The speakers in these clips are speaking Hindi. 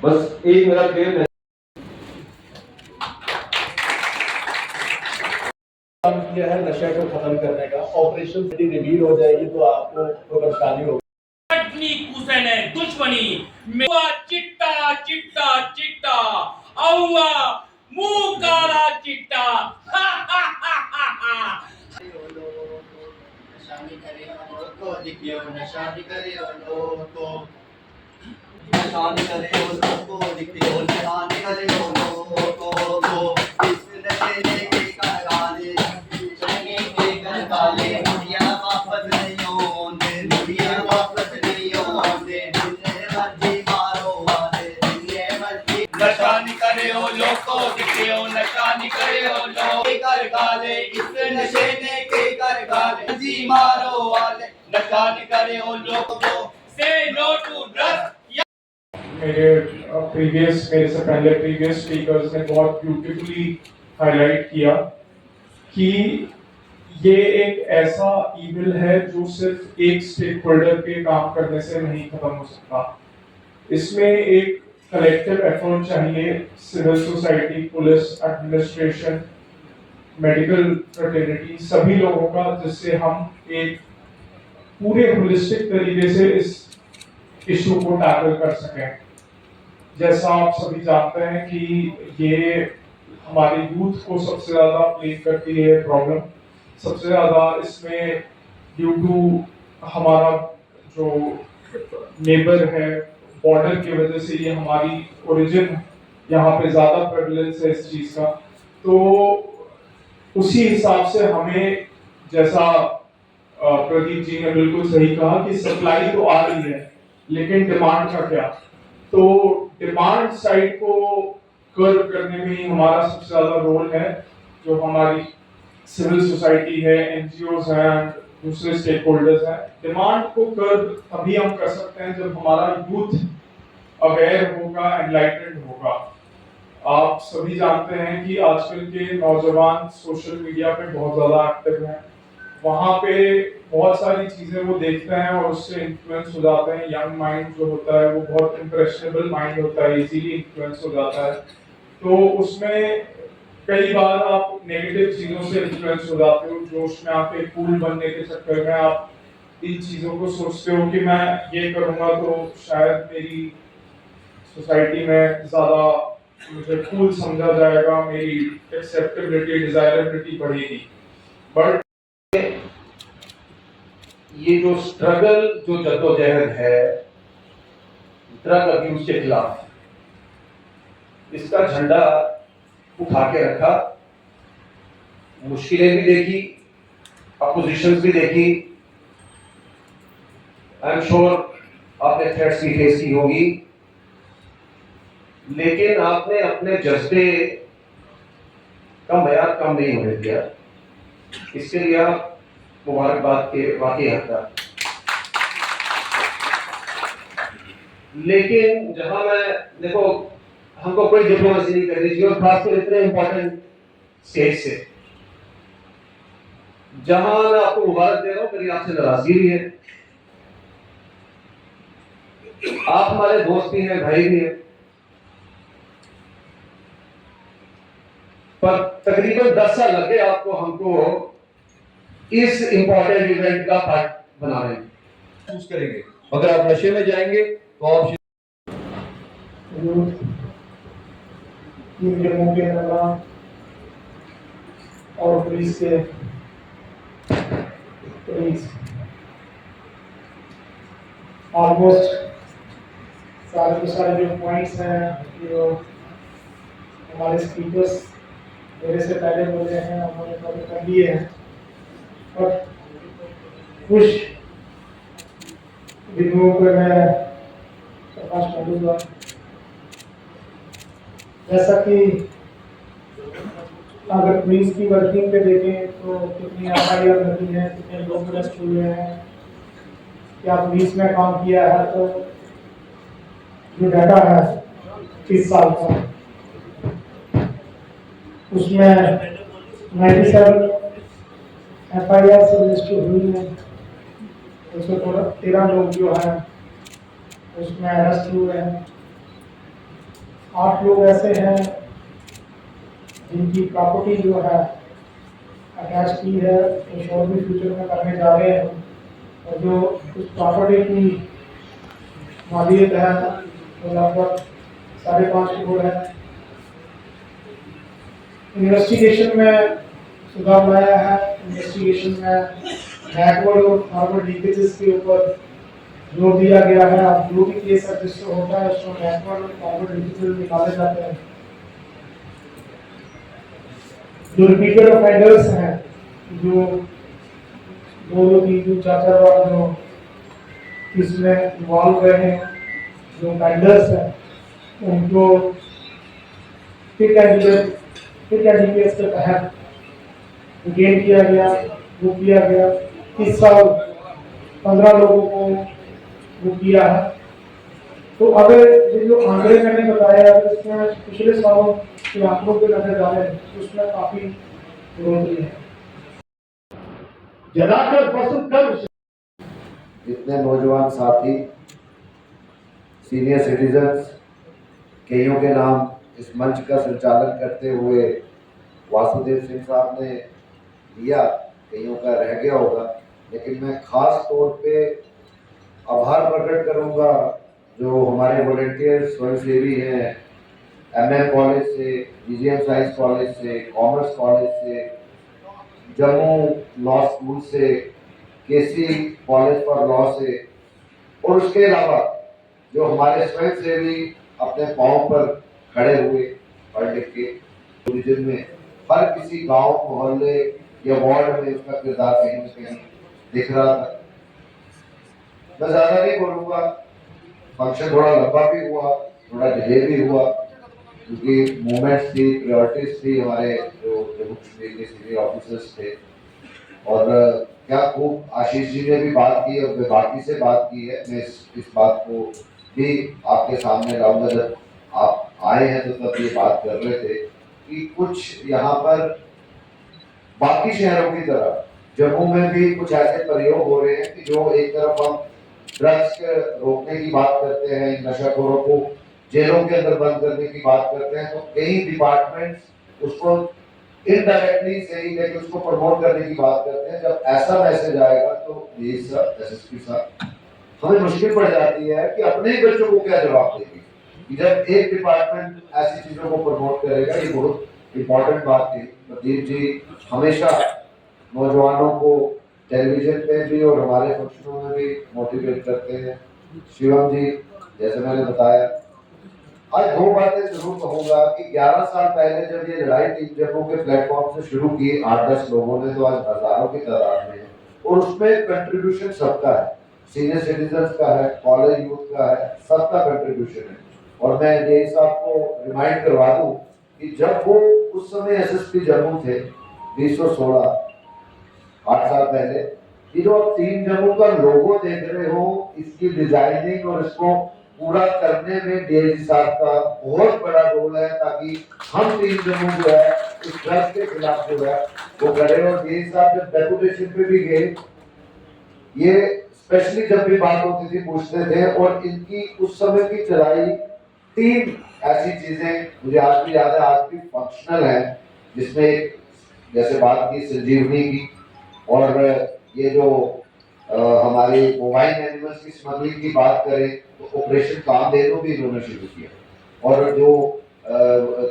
बस एक मेरा क्लियर काम किया है नशे को खत्म करने का। ऑपरेशन रिवील हो जाएगी तो आपको परेशानी होगी। कुसने दुश्मनी मेवा चिट्टा चिट्टा चिट्टा औवा मुंह काला चिट्टा हा हा हा हा हा। नशानी करे को दिखियो नशानी करे को नशानी करे को दिखियो नशानी करे को इस नशे ने के काले चंगे के काले दुनिया वापस नहीं आਉਂਦੇ दुनिया वापस नहीं आਉਂਦੇ जिन्ने मर्जी मारो वाले जिन्ने मर्जी नशानी करे ओ लोको दिखियो नशानी करे ओ लोको कर काले इस नशे ने के कर काले जी मारो वाले नशानी करे ओ लोको से नो टू ड्रग्स। मेरे से पहले प्रीवियस स्पीकर्स ने बहुत ब्यूटीफुली हाईलाइट किया कि ये एक ऐसा ईविल है जो सिर्फ एक स्टेक होल्डर के काम करने से नहीं खत्म हो सकता। इसमें एक कलेक्टिव एफर्ट चाहिए, civil society, police, administration, medical fraternity, सभी लोगों का, जिससे हम एक पूरे होलिस्टिक तरीके से इस इशू को टैकल कर सकें। जैसा आप सभी जानते हैं कि ये हमारे यूथ को सबसे ज़्यादा प्लेग करती है प्रॉब्लम। सबसे ज़्यादा इसमें ड्यू टू हमारा जो नेबर है, बॉर्डर की वजह से ये हमारी ओरिजिन यहाँ पे ज़्यादा प्रेवलेंस है इस चीज़ का। तो उसी हिसाब से हमें, जैसा प्रदीप जी ने बिल्कुल सही कहा कि सप्लाई तो आ रही है, लेकिन डिमांड का क्या। तो डिमांड साइड को कर्व करने में ही हमारा सबसे ज्यादा रोल है। जो हमारी सिविल सोसाइटी है, एनजीओज हैं, दूसरे स्टेक होल्डर्स हैं, डिमांड को कर्व तभी हम कर सकते हैं जब हमारा यूथ अवेयर होगा, एनलाइटेंड होगा। आप सभी जानते हैं कि आजकल के नौजवान सोशल मीडिया पे बहुत ज्यादा एक्टिव हैं। वहाँ पे बहुत सारी चीजें वो देखते हैं और उससे इन्फ्लुएंस हो जाते हैं। यंग माइंड जो होता है वो बहुत इम्प्रेशनेबल माइंड होता है, इजीली इन्फ्लुएंस हो जाता है। तो उसमें कई बार आप नेगेटिव चीजों से इन्फ्लुएंस हो जाते हो, जोश में आके कूल बनने के चक्कर में आप इन चीजों को सोचते हो कि मैं ये करूंगा तो शायद मेरी सोसाइटी में ज्यादा मुझे कूल समझा जाएगा, मेरी एक्सेप्टेबिलिटी, डिजायरेबिलिटी बढ़ेगी। बट ये जो स्ट्रगल, जो जद्दोजहद है ड्रग अब्यूज के खिलाफ, इसका झंडा उठा के रखा। मुश्किलें भी देखी, अपोजिशंस भी देखी। आई एम श्योर आपने थ्रेट्स भी फेस की होगी, लेकिन आपने अपने जज्बे का मयार कम नहीं होने दिया। इसके लिए आप मुबारकबाद के वाकई हकदार। लेकिन जहां मैं देखो, हमको कोई डिप्लोमेसी नहीं करनी चाहिए, और खासकर इतने इंपॉर्टेंट स्टेज से। जहां मैं आपको मुबारक दे रहा हूं, मेरी आपसे नाराजगी भी है। आप हमारे दोस्त भी हैं, भाई भी हैं, पर तकरीबन 10 साल लगे आपको हमको इस इंपॉर्टेंट इवेंट का पार्ट बनाने में। चूज करेंगे, अगर आप नशे में जाएंगे तो आप जम्मू के और पुलिस के ऑलमोस्ट सारे के सारे जो पॉइंट्स हैं जो हमारे स्पीकर्स मेरे से पहले बोले हैं उन्होंने कवर कर दिए हैं। और कुछ बिंदुओं पर मैं प्रकाश डालूंगा। जैसा कि अगर पुलिस की वर्किंग पे देखें तो कितनी एफआईआर लगी है, कितने लोग अरेस्ट हुए हैं, क्या पुलिस में काम किया है, तो जो डाटा है 30 साल का उसमें 97 एफआईआर से रजिस्टर हुई है। 113 लोग जो हैं उसमें अरेस्ट हुए हैं। 8 लोग ऐसे हैं जिनकी प्रॉपर्टी जो है अटैच की है, इंश्योर भी फ्यूचर में करने जा रहे हैं, और जो उस प्रॉपर्टी की मालियत है वो लगभग 5.5 करोड़ है। इन्वेस्टिगेशन में सुधार लाया है। इन्वेस्टिगेशन में बैकवर्ड और फॉरवर्ड लीकेजेस के ऊपर जोर दिया गया है। अब जो भी केस रजिस्टर होता है उसमें बैकवर्ड और फॉरवर्ड लीकेजेस निकाले जाते हैं। जो रिपीटेड ऑफेंडर्स हैं, जो 2-3 4 बार जो इसमें इन्वॉल्व रहे हैं, जो वेंडर्स हैं, उनको फिट एंड के तहत गेन किया गया, वो किया गया। इस साल 15 लोगों को वो किया है। तो अगर ये जो आंकड़े मैंने बताया है इसमें पिछले सालों के आंकड़ों पे नजर डालें तो उसमें काफी बढ़ोतरी है। जलाकर पशु कर जितने नौजवान साथी सीनियर सिटीजन्स कईयों के नाम इस मंच का संचालन करते हुए वासुदेव सिंह साहब ने लिया, कईयों का रह गया होगा, लेकिन मैं खास तौर पे आभार प्रकट करूंगा जो हमारे वॉलंटियर स्वयंसेवी हैं, एमएम कॉलेज से, जीजीएम साइंस कॉलेज से, कॉमर्स कॉलेज से, जम्मू लॉ स्कूल से, केसी कॉलेज फॉर लॉ से, और उसके अलावा जो हमारे स्वयंसेवी अपने पाँव पर खड़े हुए पढ़ लिख के रीजन में हर किसी गांव मोहल्ले या वार्ड में उसका किरदार कहीं न कहीं दिख रहा था। मैं ज्यादा नहीं बोलूंगा, फंक्शन थोड़ा लंबा भी हुआ, थोड़ा डिले भी हुआ, क्योंकि मूवमेंट्स थी, प्रायोरिटीज थी, हमारे जो जम्मू कश्मीर के सीनियर ऑफिसर्स थे। और क्या खूब आशीष जी ने भी बात की और बेबाकी से बात की है। मैं इस बात को भी आपके सामने लाऊंगा। जब आप आए हैं तो तब ये बात कर रहे थे कि कुछ यहाँ पर बाकी शहरों की तरह जम्मू में भी कुछ ऐसे प्रयोग हो रहे हैं कि जो एक तरफ हम ड्रग्स रोकने की बात करते हैं, नशाखोरों को जेलों के अंदर बंद करने की बात करते हैं, तो कई डिपार्टमेंट्स उसको इनडायरेक्टली सही लेकिन उसको प्रमोट करने की बात करते हैं। जब ऐसा मैसेज आएगा तो ये सब एसएसपी साहब हमें मुश्किल पड़ जाती है कि अपने ही बच्चों को क्या जवाब देंगे कि जब एक डिपार्टमेंट ऐसी चीजों को प्रमोट करेगा। ये बहुत इम्पोर्टेंट बात थी। प्रदीप जी हमेशा नौजवानों को टेलीविजन पे भी और हमारे फंक्शनों में भी मोटिवेट करते हैं। शिवम जी जैसे मैंने बताया, आज 2 बातें जरूर कहूंगा कि 11 साल पहले जब ये लड़ाई टीम जम्मू के प्लेटफॉर्म से शुरू की 8-10 लोगों ने, तो आज हजारों की तादाद में है और उसमें कंट्रीब्यूशन सबका है, सीनियर सिटीजन्स का है, कॉलेज यूथ का है, सबका कंट्रीब्यूशन है। और मैं यही साहब को रिमाइंड करवा दूं कि जब वो उस समय एसएसपी जम्मू थे 2016 8 साल पहले, ये जो आप टीम जम्मू का लोगो देख रहे हो, इसकी डिजाइनिंग और इसको पूरा करने में डीआईजी साहब का बहुत बड़ा रोल है, ताकि हम टीम जम्मू जो है इस ड्रग्स के खिलाफ जो है वो करे। और डीआईजी साहब जब डेपुटेशन पे भी गए, ये स्पेशली जब भी बात होती थी पूछते थे, और इनकी उस समय की चलाई 3 ऐसी चीजें मुझे आज भी याद है, आज भी फंक्शनल है, जिसमें जैसे बात की संजीवनी की, और ये जो हमारी मोबाइल एनिमल्स की स्मगलिंग की बात करें तो ऑपरेशन कामधेनु भी इन्होंने शुरू किया। और जो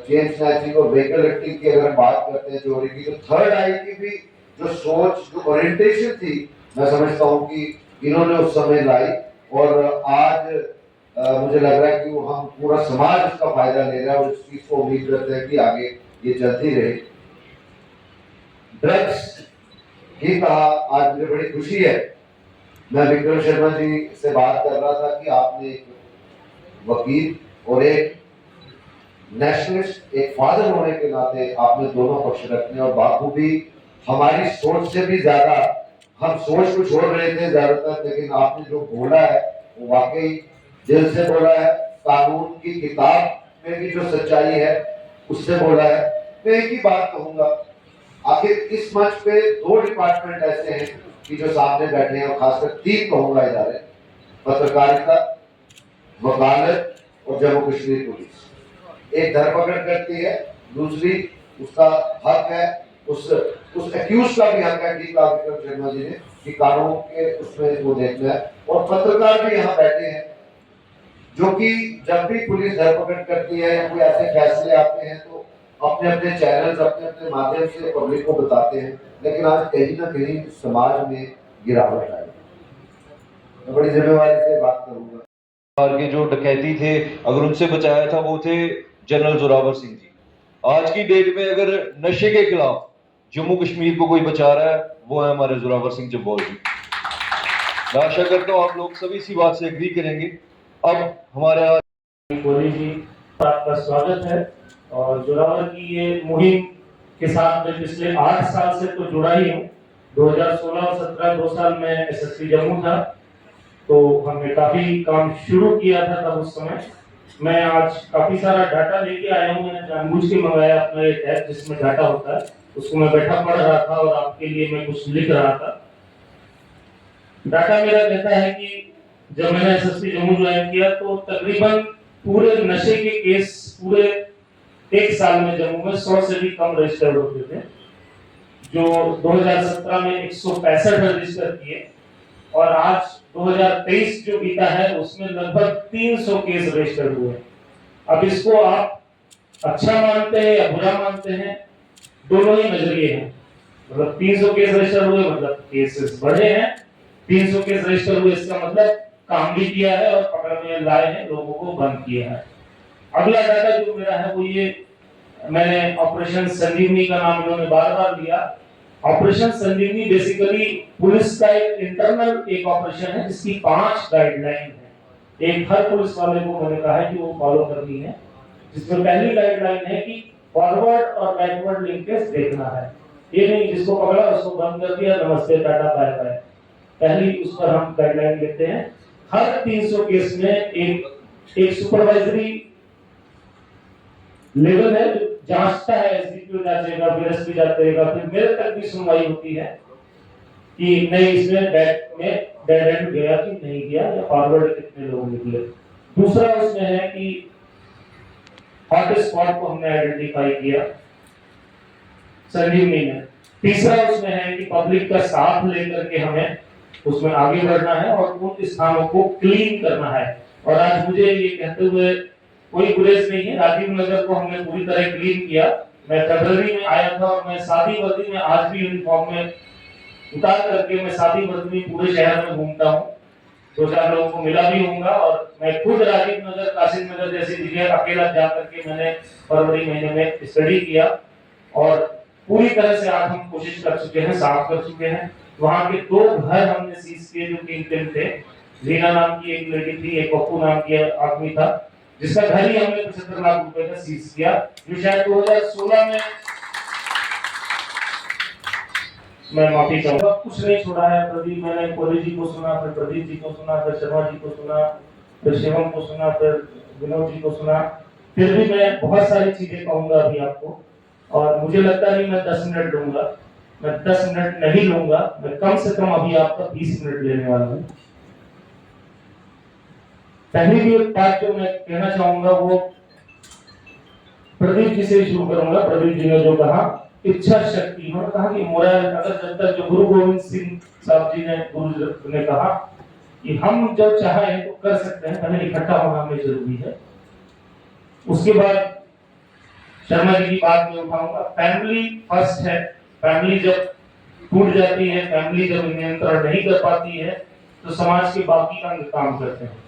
चेन स्नैचिंग और व्हीकल लिफ्टिंग की अगर हम बात करते हैं चोरी की, तो थर्ड आई की भी जो सोच, जो ओरिएंटेशन थी, मैं समझता हूँ कि इन्होंने उस समय लाई। और आज मुझे लग रहा है कि वो हम पूरा समाज उसका फायदा ले रहा है और इस चीज को उम्मीद करते हैं कि आगे ये चलती रहे। ड्रग्स ही कहा, आज मुझे बड़ी खुशी है, मैं विक्रम शर्मा जी से बात कर रहा था कि आपने एक वकील और एक नेशनलिस्ट, एक फादर होने के नाते आपने दोनों पक्ष रखने, और बाखूबी हमारी सोच से भी ज्यादा, हम सोच को छोड़ रहे थे ज्यादातर, लेकिन आपने जो बोला है वो वाकई दिल से बोला है, कानून की किताब में भी जो सच्चाई है उससे बोला है। मैं एक ही बात कहूंगा, आखिर इस मंच पे 2 डिपार्टमेंट ऐसे हैं कि जो सामने बैठे हैं, और खासकर 3 कहूंगा इदारे, पत्रकारिता, वकालत और जम्मू कश्मीर पुलिस। एक धरपकड़ करती है, दूसरी उसका हक है, उस एक्यूज का भी हक है डी विक्रम शर्मा जी ने कि कानून के उसमें वो देखना है। और पत्रकार भी यहाँ बैठे हैं जो कि जब भी पुलिस धरपकड़ करती है या कोई ऐसे फैसले आते हैं तो अपने अपने चैनल्स अपने अपने माध्यम से पब्लिक को बताते हैं, लेकिन आज कहीं ना कहीं समाज में गिरावट आई। मैं बड़ी जिम्मेवारी से बात करूंगा। के जो डकैती थे अगर उनसे बचाया था वो थे जनरल जोरावर सिंह जी। आज की डेट में अगर नशे के खिलाफ जम्मू कश्मीर को कोई बचा रहा है वो है हमारे जोरावर सिंह जम्वाल जी। मैं आशा करता हूँ आप लोग सभी इसी बात से एग्री करेंगे। अब हमारे कोहली जी आपका स्वागत है। और जोरावर की ये मुहिम के साथ मैं पिछले 8 साल से तो जुड़ा ही हूँ। 2016 और 17 2 साल में एसएसपी जम्मू था, तो हमने काफी काम शुरू किया था तब उस समय। मैं आज काफी सारा डाटा लेके आया हूँ। मैंने जानबूझ के मंगाया अपना एक ऐप जिसमें डाटा होता है, उसको मैं बैठा पढ़ रहा था और आपके लिए मैं कुछ लिख रहा था। डाटा मेरा कहता है कि जब मैंने एसएसपी जम्मू ज्वाइन किया तो तकरीबन पूरे नशे के केस पूरे 1 साल में जम्मू में 100 से भी कम रजिस्टर्ड होते थे, जो 2017 में 165 रजिस्टर किए और आज 2023 जो बीता है उसमें लगभग 300 केस रजिस्टर हुए। अब इसको आप अच्छा मानते हैं या बुरा मानते हैं, दोनों ही नजरिए हैं। मतलब 300 केस रजिस्टर हुए मतलब केसेस बढ़े हैं, 300 केस रजिस्टर हुए इसका मतलब काम भी किया है और पकड़ में लाए हैं, लोगों को बंद किया है। अगला डाटा जो मेरा है वो ये, मैंने ऑपरेशन संजीवनी का नाम इन्होंने बार-बार लिया। ऑपरेशन संजीवनी बेसिकली पुलिस का एक इंटरनल एक ऑपरेशन है जिसकी 5 गाइडलाइन है। एक हर पुलिस वाले को मैंने कहा है कि वो फॉलो करनी है, जिसमें पहली गाइडलाइन है कि फॉरवर्ड और बैकवर्ड लिंकेज देखना है। ये नहीं जिसको पकड़ा उसको बंद कर दिया, नमस्ते टाटा बाय बाय। पहली उस पर हम गाइडलाइन लेते हैं। हर 300 केस में एक सुपरवाइजरी लेवल है जो जांचता है, एसडीपीओ जांचेगा, फिर एसपी जांचेगा, फिर मेरे तक भी सुनवाई होती है कि नहीं इसमें बैक में डेड एंड गया कि नहीं गया या फॉरवर्ड कितने लोग निकले। दूसरा उसमें है कि हॉट स्पॉट को हमने आइडेंटिफाई किया संजीवनी में। तीसरा उसमें है कि पब्लिक का साथ लेकर के हमें उसमें आगे बढ़ना है और उन स्थानों को क्लीन करना है। और आज मुझे ये कहते हुए कोई गुरेज नहीं है, राजीव नगर को हमने पूरी तरह क्लीन किया। मैं फरवरी में आया था और मैं सादी वर्दी में आज भी यूनिफॉर्म में उतार करके मैं सादी वर्दी में पूरे शहर में घूमता हूँ। 2-4 लोगों को मिला भी होगा और मैं खुद राजीव नगर, कासिम नगर जैसी जगह अकेला जा करके मैंने फरवरी महीने में स्टडी किया और पूरी तरह से आज हम कोशिश कर चुके हैं, साफ कर चुके हैं। वहाँ के 2 घर हमने सीज किए जो किंग थे। रीना नाम की एक लड़की थी, एक पप्पू नाम की आदमी था, जिसका घर ही हमने 75 लाख रुपए का सीज किया, जो शायद 2016 में, मैं माफी चाहूंगा, कुछ नहीं छोड़ा है। प्रदीप, मैंने कोहली जी को सुना, फिर प्रदीप जी को सुना, फिर शर्मा जी को सुना, फिर शिवम को सुना, फिर विनोद जी को सुना। फिर भी मैं बहुत सारी चीजें कहूंगा अभी आपको, और मुझे लगता नहीं मैं 10 मिनट लूंगा, मैं 10 मिनट नहीं लूंगा, मैं कम से कम अभी आपका 20 मिनट लेने वाला हूँ। पहली भी एक बात जो मैं कहना चाहूंगा वो प्रदीप जी से शुरू करूंगा। प्रदीप जी ने जो कहा इच्छा शक्ति, उन्होंने कहा कि मोरल, अगर जब तक जो गुरु गोविंद सिंह साहब जी ने, गुरु ने कहा कि हम जब चाहे तो कर सकते हैं, पहले इकट्ठा होना हमें जरूरी है। उसके बाद शर्मा जी की बात में उठाऊंगा, फैमिली फर्स्ट है। फैमिली जब टूट जाती है, फैमिली जब नियंत्रण नहीं कर पाती है तो समाज के बाकी अंग काम करते हैं।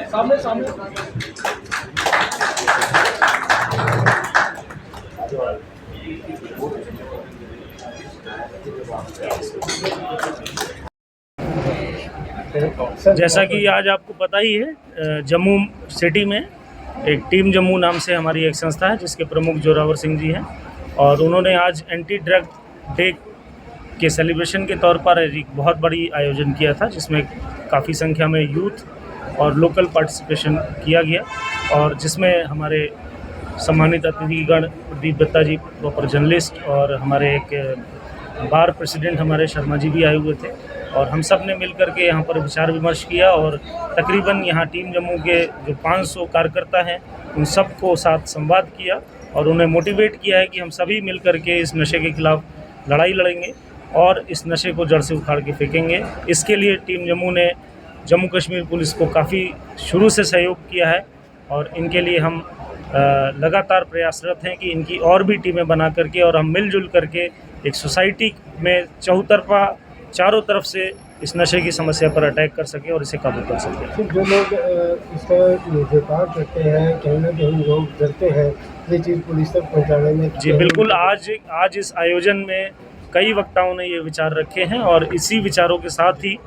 सामने सामने जैसा कि आज आपको पता ही है, जम्मू सिटी में एक टीम जम्मू नाम से हमारी एक संस्था है जिसके प्रमुख जोरावर सिंह जी हैं, और उन्होंने आज एंटी ड्रग डे के सेलिब्रेशन के तौर पर एक बहुत बड़ी आयोजन किया था, जिसमें काफ़ी संख्या में यूथ और लोकल पार्टिसिपेशन किया गया, और जिसमें हमारे सम्मानित अतिथिगण प्रदीप दत्ता जी, प्रॉपर जर्नलिस्ट, और हमारे एक बार प्रेसिडेंट हमारे शर्मा जी भी आए हुए थे। और हम सब ने मिलकर के यहाँ पर विचार विमर्श किया और तकरीबन यहाँ टीम जम्मू के जो 500 कार्यकर्ता हैं उन सबको साथ संवाद किया और उन्हें मोटिवेट किया है कि हम सभी मिलकर के इस नशे के खिलाफ लड़ाई लड़ेंगे और इस नशे को जड़ से उखाड़ के फेंकेंगे। इसके लिए टीम जम्मू ने जम्मू कश्मीर पुलिस को काफ़ी शुरू से सहयोग किया है और इनके लिए हम लगातार प्रयासरत हैं कि इनकी और भी टीमें बना करके और हम मिलजुल करके एक सोसाइटी में चौतरफा चारों तरफ से इस नशे की समस्या पर अटैक कर सके और इसे काबू कर सके। जो लोग इसका व्यापार करते हैं कहीं ना कहीं लोग डरते हैं ये चीज़ पुलिस तक पहुंचाने में। जी बिल्कुल, आज इस आयोजन में कई वक्ताओं ने ये विचार रखे हैं और इसी विचारों के साथ ही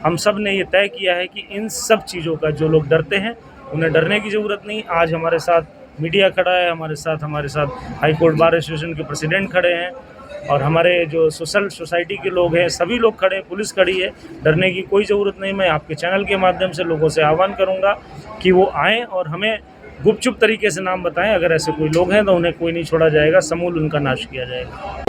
हम सब ने ये तय किया है कि इन सब चीज़ों का जो लोग डरते हैं उन्हें डरने की ज़रूरत नहीं। आज हमारे साथ मीडिया खड़ा है, हमारे साथ हाई कोर्ट बार एसोसिएशन के प्रेसिडेंट खड़े हैं और हमारे जो सोसाइटी के लोग हैं सभी लोग खड़े हैं, पुलिस खड़ी है। डरने की कोई ज़रूरत नहीं। मैं आपके चैनल के माध्यम से लोगों से आह्वान करूंगा कि वो आएँ और हमें गुपचुप तरीके से नाम बताएं। अगर ऐसे कोई लोग हैं तो उन्हें कोई नहीं छोड़ा जाएगा, समूल उनका नाश किया जाएगा।